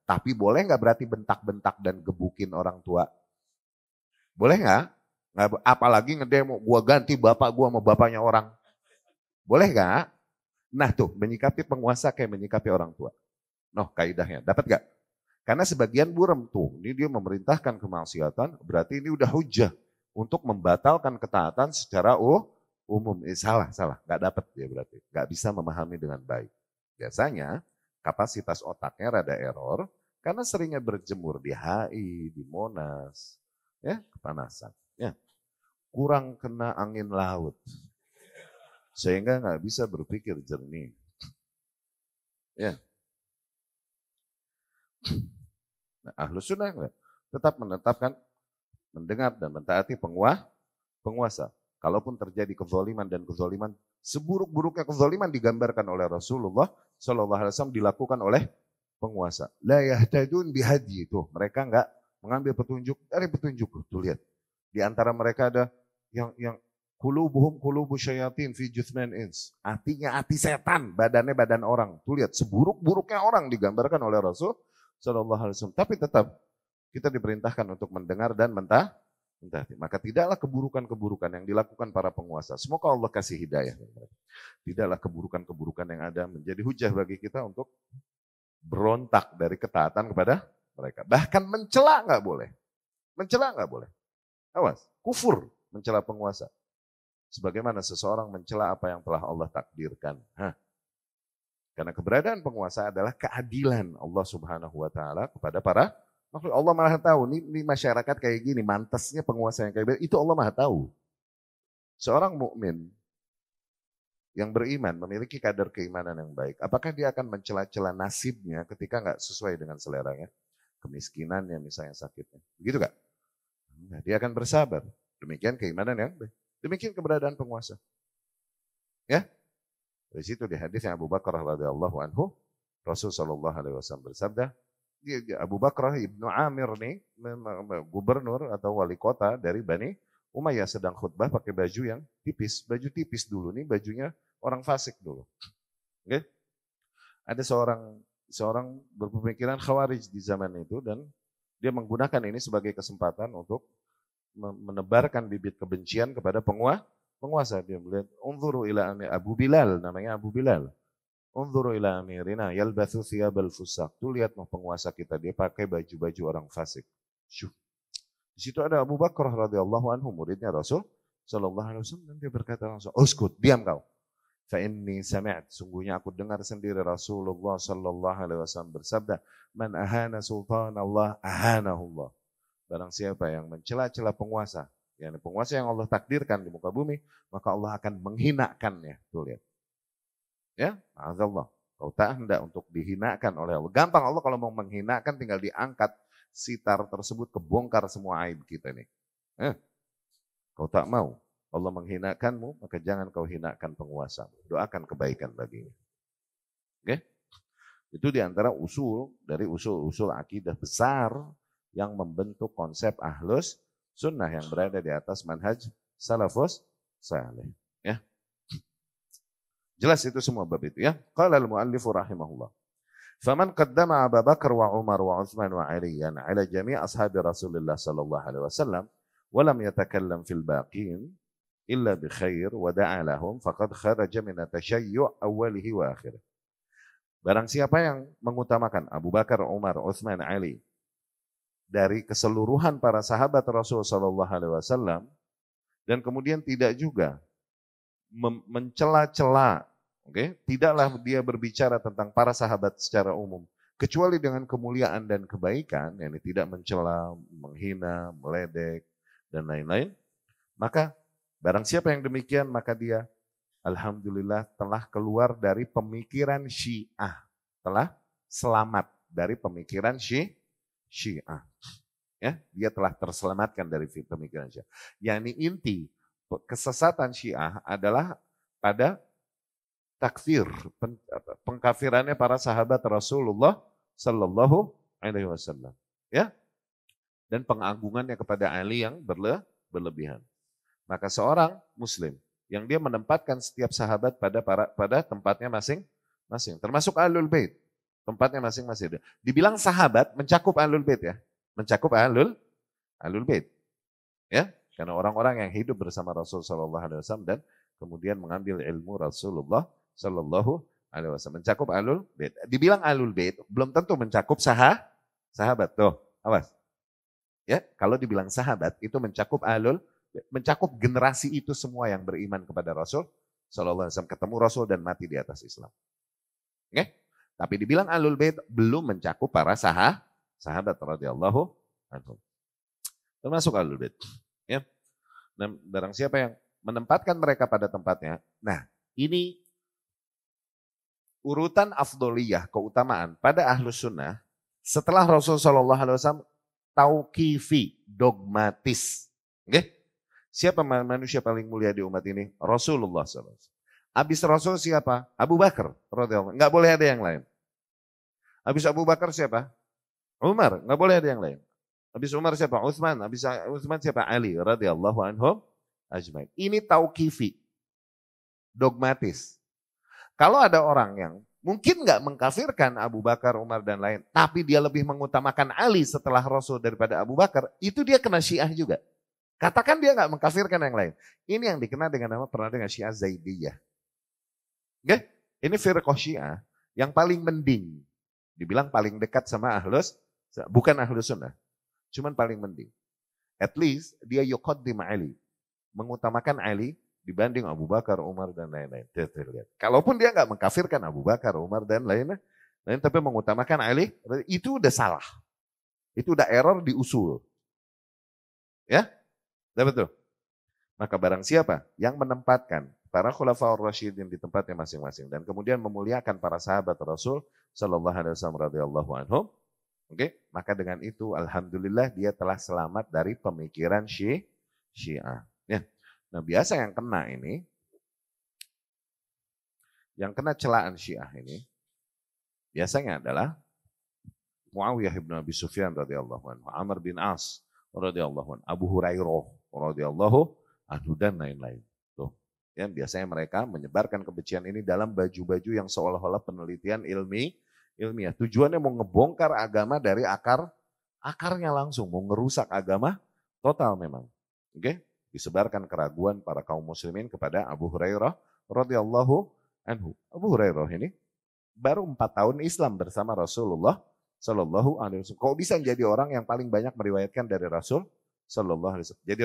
Tapi boleh nggak berarti bentak-bentak dan gebukin orang tua? Boleh nggak? Apalagi ngedemo, gua ganti bapak gua sama bapaknya orang. Boleh nggak? Nah tuh, menyikapi penguasa kayak menyikapi orang tua. Noh, kaidahnya. Dapat nggak? Karena sebagian buram tuh, ini dia memerintahkan kemaksiatan, berarti ini udah hujah untuk membatalkan ketaatan secara umum. Salah, nggak dapat dia berarti, nggak bisa memahami dengan baik. Biasanya kapasitas otaknya rada error karena seringnya berjemur di HI, di Monas, ya kepanasan, ya kurang kena angin laut, sehingga nggak bisa berpikir jernih, ya. Nah, ahlus sunnah enggak. tetap menetapkan, mendengar dan mentaati penguasa. Kalaupun terjadi kezaliman dan kezaliman, seburuk-buruknya kezaliman digambarkan oleh Rasulullah SAW dilakukan oleh penguasa. La yahtadun bihadi itu. Mereka enggak mengambil petunjuk dari petunjuk. Tuh lihat. Di antara mereka ada yang qulubuhum qulubu syayatin fi juthman ins. Hatinya hati setan, badannya badan orang. Tuh lihat, seburuk-buruknya orang digambarkan oleh Rasul SAW. Tapi tetap kita diperintahkan untuk mendengar dan mentaati. Maka tidaklah keburukan-keburukan yang dilakukan para penguasa. Semoga Allah kasih hidayah. Tidaklah keburukan-keburukan yang ada menjadi hujah bagi kita untuk berontak dari ketaatan kepada mereka. Bahkan mencela nggak boleh. Mencela nggak boleh. Awas, kufur mencela penguasa. Sebagaimana seseorang mencela apa yang telah Allah takdirkan. Karena keberadaan penguasa adalah keadilan Allah Subhanahu wa taala kepada para makhluk. Allah Maha tahu nih masyarakat kayak gini, mantasnya penguasa yang kayak gitu, itu Allah Maha tahu. Seorang mukmin yang beriman memiliki kadar keimanan yang baik. Apakah dia akan mencela-cela nasibnya ketika nggak sesuai dengan seleranya? Kemiskinannya misalnya, sakitnya. Begitu nggak? Nah, dia akan bersabar. Demikian keimanan yang baik. Demikian keberadaan penguasa. Ya, dari situ di hadisnya Abu Bakar radhiyallahu anhu, Rasul sallallahu alaihi wasallam bersabda, Abu Bakar ibnu Amir nih, gubernur atau wali kota dari Bani Umayyah, sedang khutbah pakai baju yang tipis, baju tipis dulu nih, bajunya orang fasik dulu. Oke? Ada seorang berpemikiran khawarij di zaman itu dan dia menggunakan ini sebagai kesempatan untuk menebarkan bibit kebencian kepada penguasa. Dia melihat, unzuru ila Abu Bilal, namanya Abu Bilal. Unzuru ila amirina yalbathu thiyabal fusaq. Tuh lihat penguasa kita, dia pakai baju-baju orang fasik. Syuh. Di situ ada Abu Bakar radhiyallahu anhu, muridnya Rasul sallallahu alaihi wasallam, dan dia berkata langsung, "Uskut, diam kau. Fa inni sami'at, sungguhnya aku dengar sendiri Rasulullah sallallahu alaihi wasallam bersabda, man ahana sultan Allah ahanahu Allah." Barang siapa yang mencela-cela penguasa, yakni penguasa yang Allah takdirkan di muka bumi, maka Allah akan menghinakannya. Tuh lihat. Ya, ma'azallah. Kau tak hendak untuk dihinakan oleh Allah. Gampang, Allah kalau mau menghinakan tinggal diangkat sitar tersebut, kebongkar semua aib kita nih. Kau tak mau Allah menghinakanmu, maka jangan kau hinakan penguasa. Doakan kebaikan baginya. Oke? Itu diantara usul dari usul-usul akidah besar yang membentuk konsep ahlus sunnah yang berada di atas manhaj salafus saleh. Ya. Jelas itu semua bab itu ya. Qala al-muallifu rahimahullah. Faman qaddama Abu Bakar wa Umar wa Utsman wa Aliyan ala jami' ashabi Rasulullah sallallahu alaihi wasallam wa lam yatakallam fil baqin illa bi khair wa da'a lahum faqad kharaja min at-tashayyu' awwalihi wa akhirih. Barang siapa yang mengutamakan Abu Bakar, Umar, Utsman, Ali dari keseluruhan para sahabat Rasul sallallahu alaihi wasallam dan kemudian tidak juga mencela-cela, tidaklah dia berbicara tentang para sahabat secara umum kecuali dengan kemuliaan dan kebaikan, yakni tidak mencela, menghina, meledek dan lain-lain, maka barang siapa yang demikian maka dia alhamdulillah telah keluar dari pemikiran Syiah, telah selamat dari pemikiran Syiah. Ya, dia telah terselamatkan dari pemikiran Syiah. Yakni inti kesesatan Syiah adalah pada takfir, pengkafirannya para sahabat Rasulullah sallallahu alaihi wasallam, ya. Dan pengagungannya kepada Ali yang berlebihan. Maka seorang muslim yang dia menempatkan setiap sahabat pada tempatnya masing-masing, termasuk Ahlul Bait, tempatnya masing-masing. Dibilang sahabat mencakup Ahlul Bait ya, mencakup Ahlul Bait. Ya, karena orang-orang yang hidup bersama Rasul sallallahu alaihi wasallam dan kemudian mengambil ilmu Rasulullah sallallahu alaihi wasallam, mencakup Ahlul Bait. Dibilang Ahlul Bait belum tentu mencakup sahabat. Tuh, awas. Ya, kalau dibilang sahabat itu mencakup generasi itu semua yang beriman kepada Rasul sallallahu alaihi wasallam, ketemu Rasul dan mati di atas Islam. Oke? Tapi dibilang Ahlul Bait belum mencakup para sahabat radhiyallahu anhum. Termasuk Ahlul Bait. Ya. Nah, barang siapa yang menempatkan mereka pada tempatnya. Nah, ini urutan afdoliyah, keutamaan pada Ahlus Sunnah setelah Rasul sallallahu alaihi wasallam tauqifi, dogmatis. Oke? Siapa manusia paling mulia di umat ini? Rasulullah SAW. Habis Rasul siapa? Abu Bakar radhiyallahu. Nggak boleh ada yang lain. Habis Abu Bakar siapa? Umar, nggak boleh ada yang lain. Habis Umar siapa? Utsman. Habis Utsman siapa? Ali radhiyallahu anhum ajmain. Ini tauqifi, dogmatis. Kalau ada orang yang mungkin nggak mengkafirkan Abu Bakar, Umar dan lain, tapi dia lebih mengutamakan Ali setelah Rasul daripada Abu Bakar, itu dia kena Syiah juga. Katakan dia nggak mengkafirkan yang lain. Ini yang dikenal dengan nama, pernah dengan Syiah Zaidiyah. Oke? Ini firqah Syiah yang paling mending. Dibilang paling dekat sama ahlus, bukan ahlus sunnah. Cuman paling mending. At least dia yuqaddim Ali. Mengutamakan Ali dibanding Abu Bakar, Umar dan lain-lain. Kalaupun dia nggak mengkafirkan Abu Bakar, Umar dan lain-lain, tapi mengutamakan Ali, itu udah salah. Itu udah error di usul. Ya? Betul. Maka barang siapa yang menempatkan para khulafaur rasyidin di tempatnya masing-masing dan kemudian memuliakan para sahabat Rasul sallallahu alaihi wasallam radhiyallahu anhum, maka dengan itu alhamdulillah dia telah selamat dari pemikiran Syiah. Ya. Nah, biasa yang kena ini, yang kena celaan Syiah ini biasanya adalah Muawiyah bin Abi Sufyan radhiyallahu anhu, Amr bin As radhiyallahu anhu, Abu Hurairah radhiyallahu anhu dan lain-lain. Tuh, ya biasanya mereka menyebarkan kebencian ini dalam baju-baju yang seolah-olah penelitian ilmiah. Tujuannya mau ngebongkar agama dari akarnya langsung, mau ngerusak agama total memang. Disebarkan keraguan para kaum muslimin kepada Abu Hurairah radhiyallahu anhu. Abu Hurairah ini baru 4 tahun Islam bersama Rasulullah sallallahu alaihi wasallam. Kok bisa jadi orang yang paling banyak meriwayatkan dari Rasul sallallahu alaihi wasallam. Jadi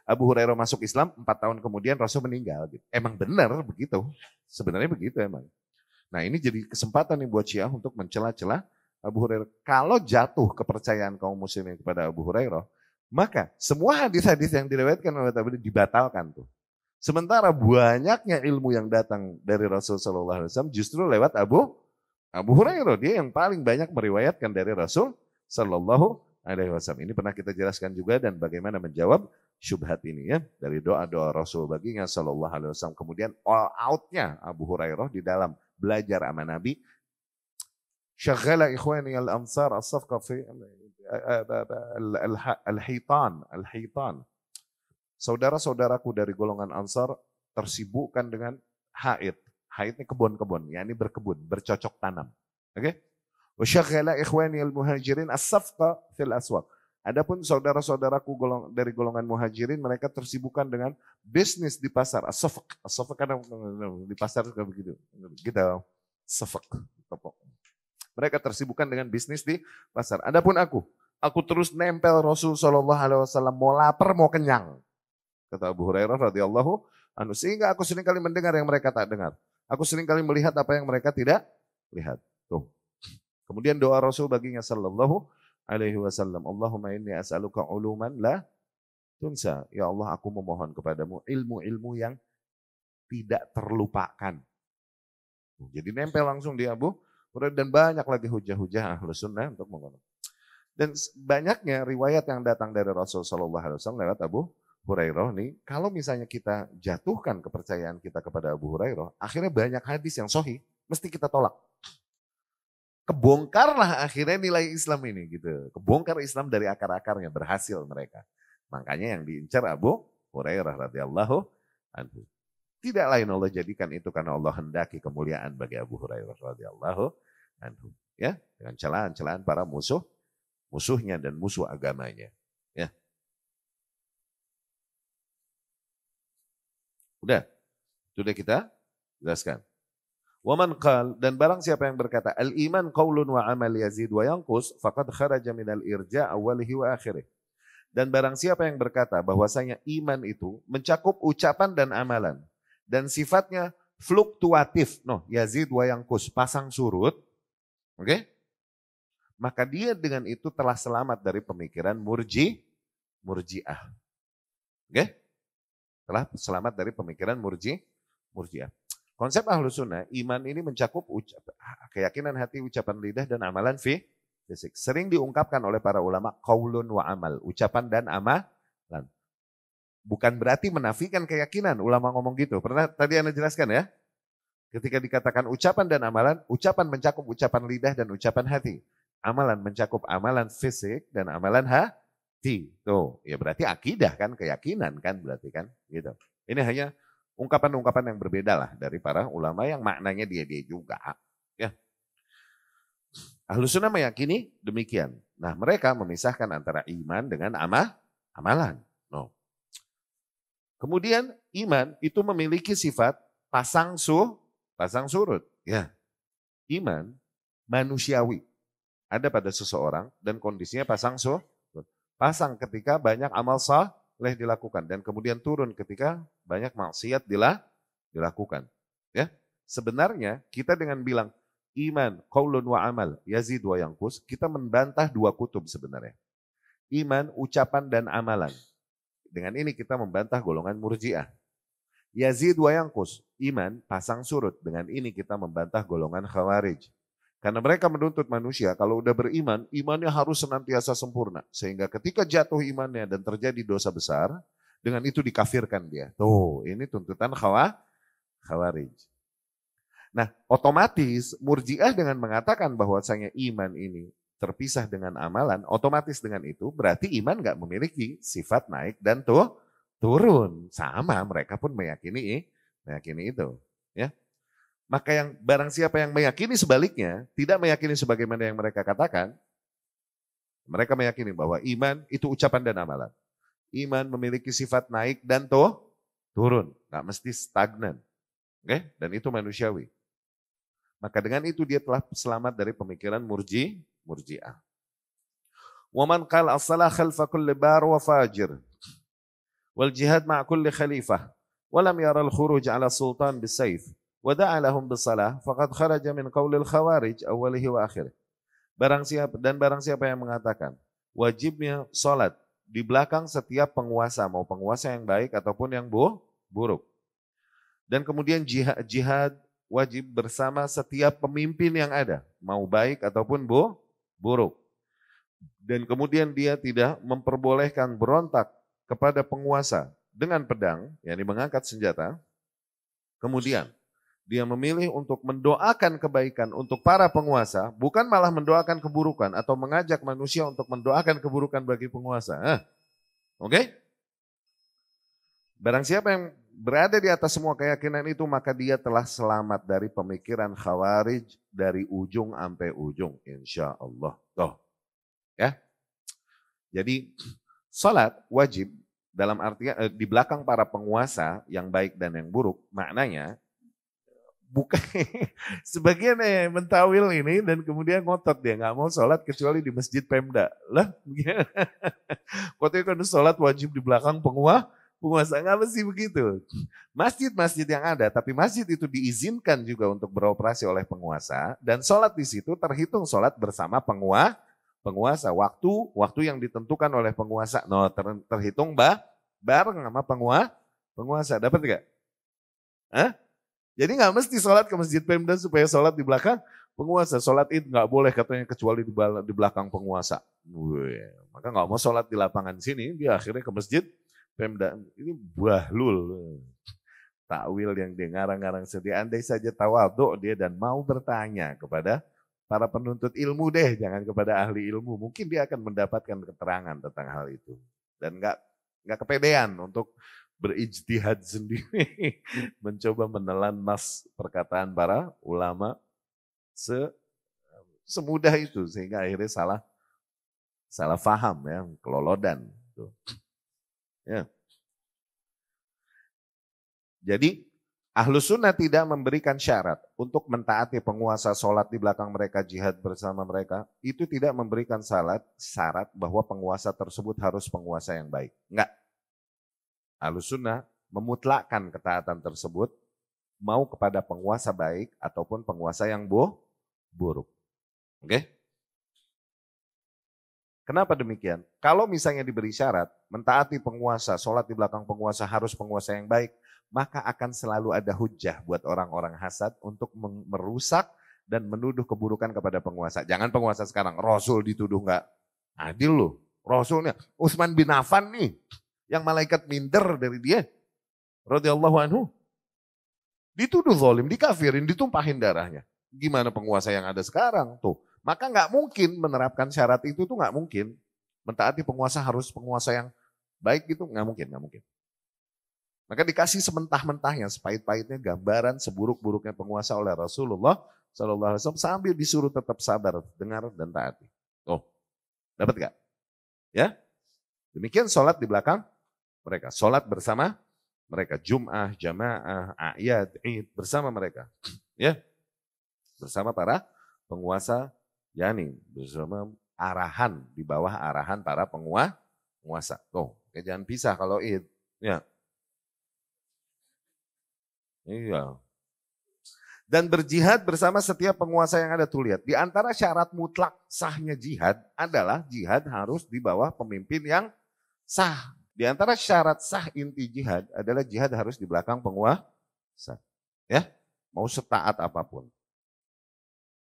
Abu Hurairah masuk Islam 4 tahun kemudian Rasul meninggal. Emang benar begitu. Sebenarnya begitu emang. Nah, ini jadi kesempatan nih buat Syiah untuk mencela-cela Abu Hurairah. Kalau jatuh kepercayaan kaum muslimin kepada Abu Hurairah, maka semua hadis-hadis yang diriwayatkan oleh Tabi'in dibatalkan tuh. Sementara banyaknya ilmu yang datang dari Rasul sallallahu alaihi wasallam justru lewat Abu Hurairah. Dia yang paling banyak meriwayatkan dari Rasul sallallahu alaihi wasallam. Ini pernah kita jelaskan juga dan bagaimana menjawab syubhat ini ya dari doa-doa Rasul baginya sallallahu alaihi wasallam. Kemudian all out-nya Abu Hurairah di dalam belajar sama Nabi. Syaghala ikhwani al-ansar as-safqa fi al-hitan. Saudara-saudaraku dari golongan Ansar tersibukkan dengan haid. Haid ini kebun-kebun, yakni berkebun, bercocok tanam. Oke? Wa syaghala ikhwani al-muhajirin as-safqa fil aswaq. Adapun saudara-saudaraku dari golongan muhajirin, mereka tersibukkan dengan bisnis di pasar. As-safq. As-safq kan di pasar kayak begitu. Gitu. Safq. Mereka tersibukkan dengan bisnis di pasar. Adapun aku terus nempel Rasul sallallahu alaihi wasallam, mau lapar mau kenyang. Kata Abu Hurairah radhiyallahu anhu, sehingga aku sering kali mendengar yang mereka tak dengar. Aku sering kali melihat apa yang mereka tidak lihat. Tuh. Kemudian doa Rasul baginya sallallahu alaihi wasallam, Allahumma inni as'aluka uluman la tunsa. Ya Allah, aku memohon kepadamu ilmu-ilmu yang tidak terlupakan. Jadi nempel langsung di Abu Hurairah dan banyak lagi hujah-hujah Ahlus Sunnah untuk mengenal. Dan banyaknya riwayat yang datang dari Rasul sallallahu alaihi wasallam lewat Abu Hurairah nih, kalau misalnya kita jatuhkan kepercayaan kita kepada Abu Hurairah, akhirnya banyak hadis yang sahih mesti kita tolak. Kebongkarlah akhirnya nilai Islam ini gitu. Kebongkar Islam dari akar-akarnya, berhasil mereka. Makanya yang diincar Abu Hurairah radhiyallahu anhu. Tidak lain Allah jadikan itu karena Allah hendaki kemuliaan bagi Abu Hurairah radhiyallahu anhu. Ya, dengan celaan-celaan para musuhnya dan musuh agamanya. Ya. Sudah kita jelaskan. Waman qal, dan barang siapa yang berkata al-iman qaulun wa amal yazid wa yanqus faqad kharaja minal irja' awwalihi wa akhirih. Dan barang siapa yang berkata bahwasanya iman itu mencakup ucapan dan amalan dan sifatnya fluktuatif, yazid wa yanqus, pasang surut. Oke? Maka dia dengan itu telah selamat dari pemikiran murji'ah. Oke? Telah selamat dari pemikiran murji'ah. Konsep Ahlus Sunnah, iman ini mencakup keyakinan hati, ucapan lidah, dan amalan fisik. Sering diungkapkan oleh para ulama qaulun wa amal, ucapan dan amalan. Bukan berarti menafikan keyakinan, ulama ngomong gitu. Pernah tadi Anda jelaskan ya? Ketika dikatakan ucapan dan amalan, ucapan mencakup ucapan lidah dan ucapan hati. Amalan mencakup amalan fisik dan amalan hati. Tuh, ya berarti akidah kan, keyakinan kan berarti kan, gitu. Ini hanya ungkapan-ungkapan yang berbeda lah dari para ulama yang maknanya dia-dia juga. Ya. Ahlus sunnah meyakini demikian. Nah, mereka memisahkan antara iman dengan amalan. No. Kemudian iman itu memiliki sifat pasang surut. Ya. Iman manusiawi. Ada pada seseorang dan kondisinya pasang surut. Pasang ketika banyak amal saleh dilakukan dan kemudian turun ketika banyak maksiat dilakukan. Ya. Sebenarnya kita dengan bilang iman, qaulun wa amal, yazid wa yanqus, kita membantah dua kutub sebenarnya. Iman, ucapan dan amalan. Dengan ini kita membantah golongan Murji'ah. Yazid wa yanqus, iman pasang surut. Dengan ini kita membantah golongan Khawarij. Karena mereka menuntut manusia kalau udah beriman, imannya harus senantiasa sempurna. Sehingga ketika jatuh imannya dan terjadi dosa besar, dengan itu dikafirkan dia. Tuh, ini tuntutan Khawarij. Nah, otomatis Murji'ah dengan mengatakan bahwasanya iman ini terpisah dengan amalan, otomatis dengan itu berarti iman nggak memiliki sifat naik dan turun. Sama, mereka pun meyakini itu. Ya. Maka yang barang siapa yang meyakini sebaliknya, tidak meyakini sebagaimana yang mereka katakan, mereka meyakini bahwa iman itu ucapan dan amalan. Iman memiliki sifat naik dan turun, nggak mesti stagnan. Oke? Dan itu manusiawi. Maka dengan itu dia telah selamat dari pemikiran Murji'ah. Waman qala as-salah khalfa kulli bar wa fajir wal jihad ma' kulli khalifah wa lam yara al-khuruj 'ala sultan bisayf wa da'a lahum bis-salah faqad kharaja min qaulil khawarij awwalihi wa akhirih. Barang siapa yang mengatakan wajibnya salat di belakang setiap penguasa, mau penguasa yang baik ataupun yang buruk. Dan kemudian jihad wajib bersama setiap pemimpin yang ada, mau baik ataupun buruk. Dan kemudian dia tidak memperbolehkan berontak kepada penguasa dengan pedang, yakni mengangkat senjata. Kemudian dia memilih untuk mendoakan kebaikan untuk para penguasa, bukan malah mendoakan keburukan atau mengajak manusia untuk mendoakan keburukan bagi penguasa. Oke? Barang siapa yang berada di atas semua keyakinan itu, maka dia telah selamat dari pemikiran Khawarij dari ujung sampai ujung, insya Allah. Tuh. Ya. Jadi salat wajib dalam artian di belakang para penguasa yang baik dan yang buruk, maknanya bukan sebagian mentawil ini dan kemudian ngotot dia nggak mau sholat kecuali di masjid Pemda lah. Kotanya kan sholat wajib di belakang penguasa, nggak mesti begitu. Masjid-masjid yang ada, tapi masjid itu diizinkan juga untuk beroperasi oleh penguasa dan sholat di situ terhitung sholat bersama penguasa. Waktu yang ditentukan oleh penguasa, terhitung bareng sama penguasa. Dapat nggak? Jadi nggak mesti sholat ke masjid Pemda supaya sholat di belakang penguasa. Sholat itu nggak boleh katanya kecuali di belakang penguasa. Maka nggak mau sholat di lapangan sini, dia akhirnya ke masjid Pemda. Ini bahlul. Takwil yang dia ngarang-ngarang sendiri. Andai saja tawadhu dia dan mau bertanya kepada para penuntut ilmu deh, jangan kepada ahli ilmu. Mungkin dia akan mendapatkan keterangan tentang hal itu. Dan nggak kepedean untuk berijtihad sendiri, mencoba menelan nas perkataan para ulama semudah itu sehingga akhirnya salah faham ya, kelolodan. Ya. Jadi Ahlus Sunnah tidak memberikan syarat untuk mentaati penguasa, sholat di belakang mereka, jihad bersama mereka. Itu tidak memberikan syarat bahwa penguasa tersebut harus penguasa yang baik. Enggak. Ahlus Sunnah memutlakkan ketaatan tersebut mau kepada penguasa baik ataupun penguasa yang buruk. Oke? Kenapa demikian? Kalau misalnya diberi syarat, mentaati penguasa, sholat di belakang penguasa harus penguasa yang baik, maka akan selalu ada hujah buat orang-orang hasad untuk merusak dan menuduh keburukan kepada penguasa. Jangan penguasa sekarang, Rasul dituduh nggak adil loh. Rasulnya Utsman bin Affan nih, yang malaikat minder dari dia, radhiyallahu anhu, dituduh zalim, dikafirin, ditumpahin darahnya. Gimana penguasa yang ada sekarang tuh? Maka nggak mungkin menerapkan syarat itu tuh nggak mungkin. Mentaati penguasa harus penguasa yang baik gitu, nggak mungkin, nggak mungkin. Maka dikasih sementah-mentahnya, sepahit-pahitnya gambaran seburuk-buruknya penguasa oleh Rasulullah Sallallahu Alaihi Wasallam sambil disuruh tetap sabar, dengar dan taati. Oh, dapat gak? Ya, demikian sholat di belakang mereka, sholat bersama mereka, Jum'ah, Jamaah, A'yad, Id bersama mereka, ya, bersama para penguasa, yakni bersama arahan di bawah arahan para penguasa. Oh, jangan pisah kalau Id, ya. Iya. Dan berjihad bersama setiap penguasa yang ada. Tuh lihat, di antara syarat mutlak sahnya jihad adalah jihad harus di bawah pemimpin yang sah. Di antara syarat sah inti jihad adalah jihad harus di belakang penguasa. Ya, mau setaat apapun,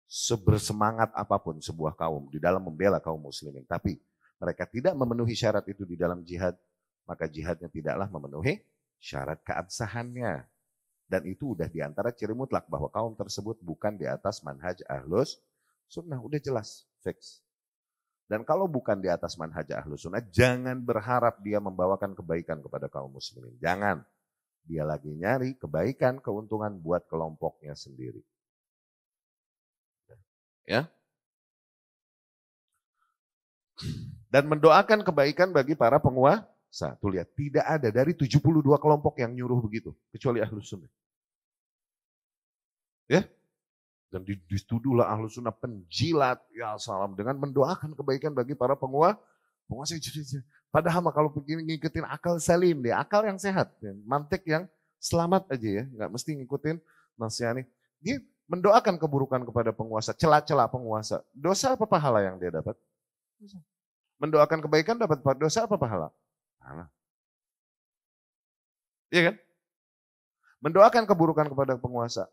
sebersemangat apapun sebuah kaum di dalam membela kaum muslimin, tapi mereka tidak memenuhi syarat itu di dalam jihad, maka jihadnya tidaklah memenuhi syarat keabsahannya. Dan itu udah diantara ciri mutlak bahwa kaum tersebut bukan di atas manhaj ahlus sunnah. Udah jelas, fix. Dan kalau bukan di atas manhaj ahlus sunnah, jangan berharap dia membawakan kebaikan kepada kaum muslimin. Jangan. Dia lagi nyari kebaikan, keuntungan buat kelompoknya sendiri. Ya. Dan mendoakan kebaikan bagi para penguasa. Tuh lihat, tidak ada dari 72 kelompok yang nyuruh begitu, kecuali ahlus sunnah. Ya, dan dituduhlah ahlus sunnah penjilat, ya salam, dengan mendoakan kebaikan bagi para penguasa. Padahal kalau begini ngikutin akal salim deh, akal yang sehat, mantik yang selamat aja ya, nggak mesti ngikutin nasihat. Dia mendoakan keburukan kepada penguasa, celah-celah penguasa. Dosa apa pahala yang dia dapat? Mendoakan kebaikan dapat dosa apa pahala? Iya kan? Mendoakan keburukan kepada penguasa.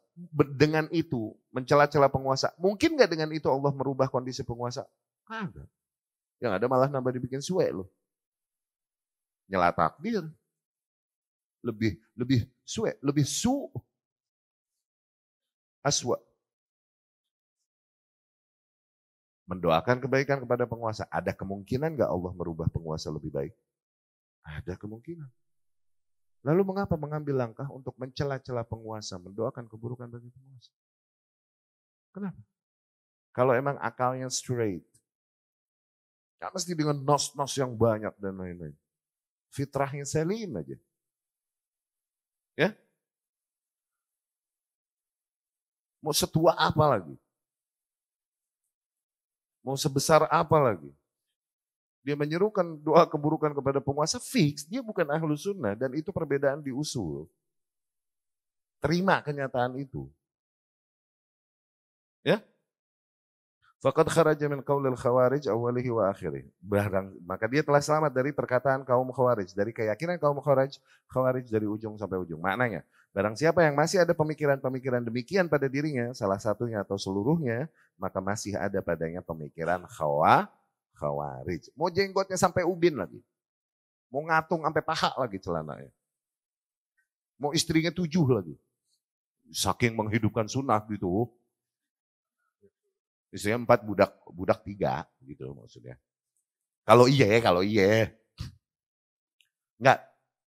Dengan itu, mencela-cela penguasa. Mungkin nggak dengan itu Allah merubah kondisi penguasa? Kagak. Yang ada malah nambah dibikin suwe loh. Nyela takdir. Lebih suwe, lebih aswa. Mendoakan kebaikan kepada penguasa. Ada kemungkinan nggak Allah merubah penguasa lebih baik? Ada kemungkinan. Lalu mengapa mengambil langkah untuk mencela-cela penguasa, mendoakan keburukan bagi penguasa? Kenapa? Kalau emang akalnya straight, gak mesti dengan nos-nos yang banyak dan lain-lain. Fitrahnya salim aja. Ya? Mau setua apa lagi? Mau sebesar apa lagi? Dia menyerukan doa keburukan kepada penguasa, fix, dia bukan ahlu sunnah, dan itu perbedaan di usul. Terima kenyataan itu. Ya? Faqad kharaja min qaulil khawarij awalihi wa akhirih. Maka dia telah selamat dari perkataan kaum khawarij, dari keyakinan kaum khawarij dari ujung sampai ujung. Maknanya, barang siapa yang masih ada pemikiran-pemikiran demikian pada dirinya, salah satunya atau seluruhnya, maka masih ada padanya pemikiran khawarij. Mau jenggotnya sampai ubin lagi. Mau ngatung sampai paha lagi celananya. Mau istrinya 7 lagi. Saking menghidupkan sunnah gitu. Istrinya 4, budak 3 gitu maksudnya. Kalau iya. Enggak,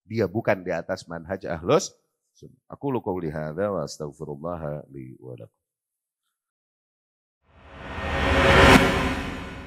dia bukan di atas manhaj ahlus sunnah. Aku qouli hadza wa astaghfirullah li wa lakum.